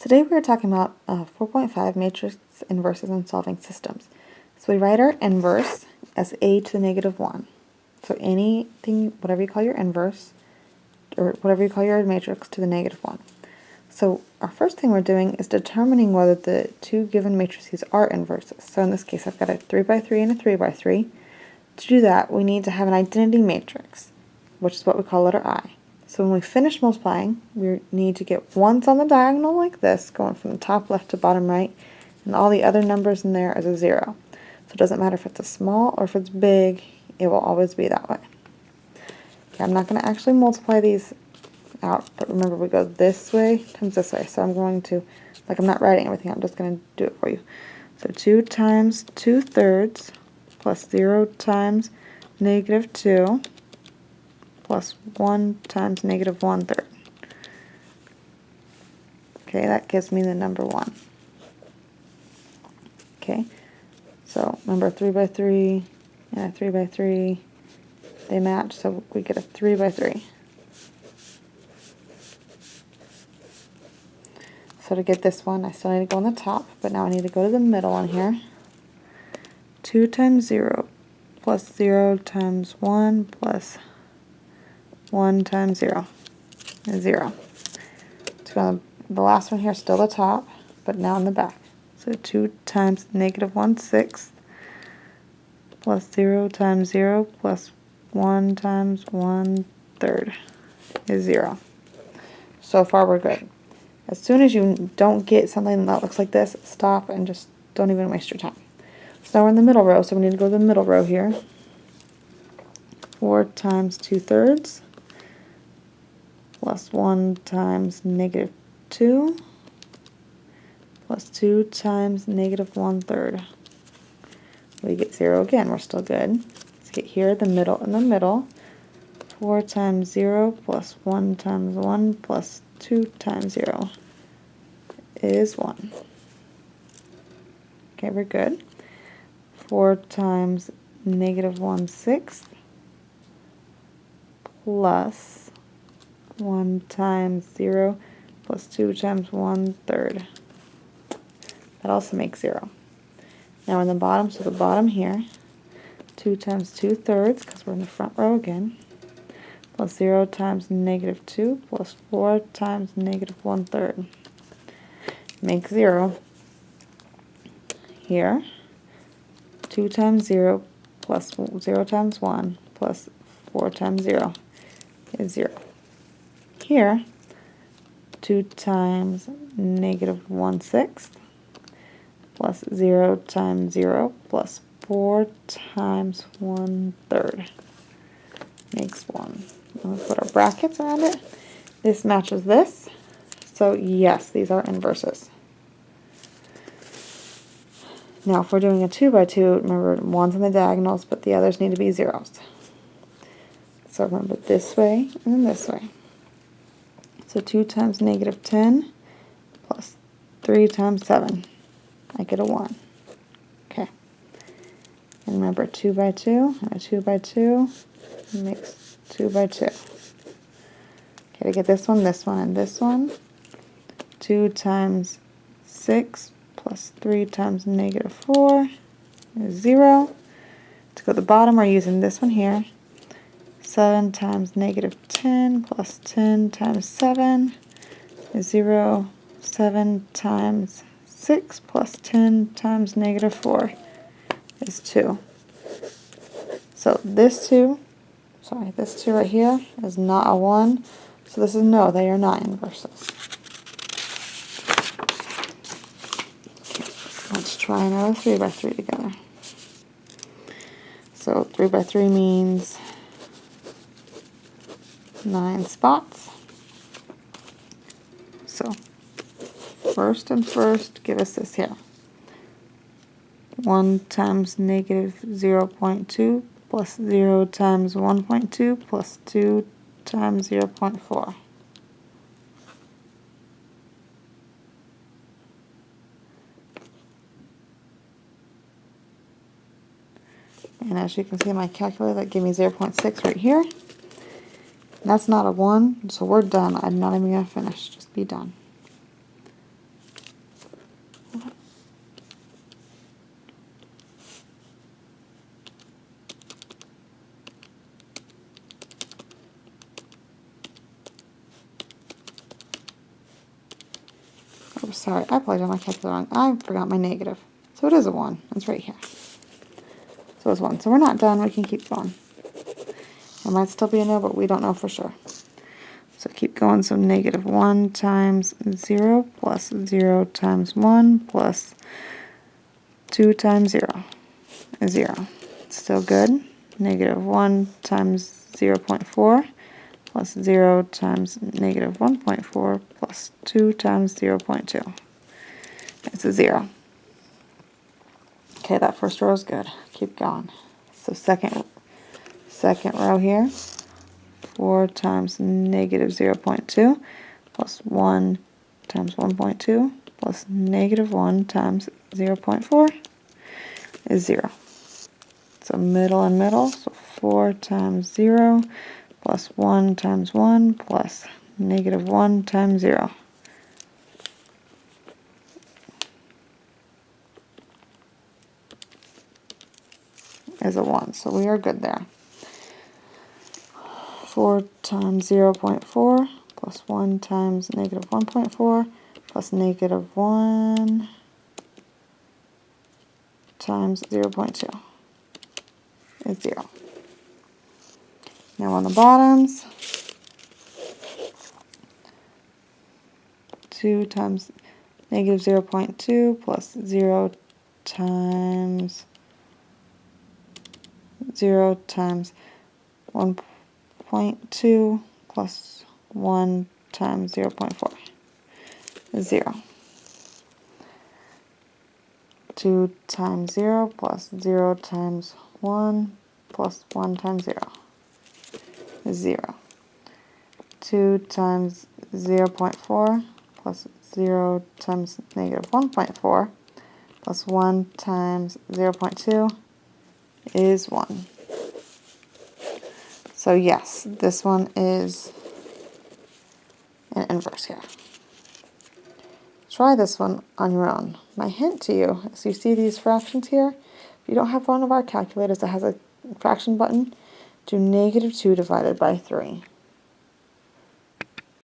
Today we are talking about 4.5 matrix inverses and solving systems. So we write our inverse as a to the negative 1. So anything, whatever you call your inverse, or whatever you call your matrix, to the negative 1. So our first thing we're doing is determining whether the two given matrices are inverses. So in this case I've got a 3 by 3 and a 3 by 3. To do that we need to have an identity matrix, which is what we call letter I. So when we finish multiplying, we need to get ones on the diagonal like this, going from the top left to bottom right, and all the other numbers in there as a 0. So it doesn't matter if it's a small or if it's big, it will always be that way. Okay, I'm not going to actually multiply these out, but remember we go this way times this way. So I'm going to, like I'm not writing everything, I'm just going to do it for you. So 2 times 2/3 plus 0 times negative 2 plus 1 times negative 1/3. Okay, that gives me the number 1. Okay, so remember 3 by 3 and a 3 by 3, they match, so we get a 3 by 3. So to get this one, I still need to go on the top, but now I need to go to the middle one here. 2 times 0 plus 0 times 1 plus 1 times 0 is 0. So the last one here is still the top, but now in the back. So 2 times negative 1/6 plus 0 times 0 plus 1 times 1/3 is 0. So far we're good. As soon as you don't get something that looks like this, stop and just don't even waste your time. So now we're in the middle row, so we need to go to the middle row here. 4 times 2/3 plus 1 times negative 2 plus 2 times negative 1/3. We get 0 again, we're still good. Let's get here in the middle. 4 times 0 plus 1 times 1 plus 2 times 0 is 1. Okay, we're good. 4 times negative 1/6 plus 1 times 0 plus 2 times 1/3. That also makes 0. Now we're in the bottom, so the bottom here, 2 times 2/3, because we're in the front row again, plus 0 times negative 2 plus 4 times negative 1/3. Makes 0. Here, 2 times 0 plus 0 times 1 plus 4 times 0 is 0. Here, 2 times negative 1/6 plus 0 times 0 plus 4 times 1/3 makes 1. We'll put our brackets around it. This matches this, so yes, these are inverses. Now if we're doing a 2 by 2, remember one's on the diagonals, but the others need to be zeros. So remember this way and then this way. So 2 times negative 10 plus 3 times 7. I get a 1. Okay. And remember 2 by 2 and a 2 by 2 makes 2 by 2. Okay, to get this one, and this one, 2 times 6 plus 3 times negative 4 is 0. To go to the bottom, we're using this one here. 7 times negative 10 plus 10 times 7 is 0. 7 times 6 plus 10 times negative 4 is 2. So this 2 right here is not a 1. So this is no, they are not inverses. Let's try another 3 by 3 together. So 3 by 3 means 9 spots. So first, give us this here. 1 times negative 0.2 plus 0 times 1.2 plus 2 times 0.4. And as you can see in my calculator, that gave me 0.6 right here. That's not a 1, so we're done. I'm not even going to finish. Just be done. sorry, I apologize, my calculator wrong. I forgot my negative. So it is a 1. It's right here. So it's 1. So we're not done. We can keep going. It might still be a no, but we don't know for sure. So keep going. So negative 1 times 0 plus 0 times 1 plus 2 times 0 is 0. Still good. Negative 1 times 0.4 plus 0 times negative 1.4 plus 2 times 0.2. It's a 0. Okay, that first row is good. Keep going. So second row here, 4 times negative 0.2 plus 1 times 1.2 plus negative 1 times 0.4 is 0. So middle and middle, so 4 times 0 plus 1 times 1 plus negative 1 times 0. Is a 1, so we are good there. 4 times 0.4 plus 1 times negative 1.4 plus negative 1 times 0.2 is 0. Now on the bottoms, 2 times negative 0.2 plus 0 times 0 times 1.2 plus 1 times 0.4 is 0. 2 times 0 plus 0 times 1 plus 1 times 0 is 0. 2 times 0.4 plus 0 times negative 1.4 plus 1 times 0.2 is 1. So yes, this one is an inverse here. Try this one on your own. My hint to you is you see these fractions here. If you don't have one of our calculators that has a fraction button, do negative 2 divided by 3.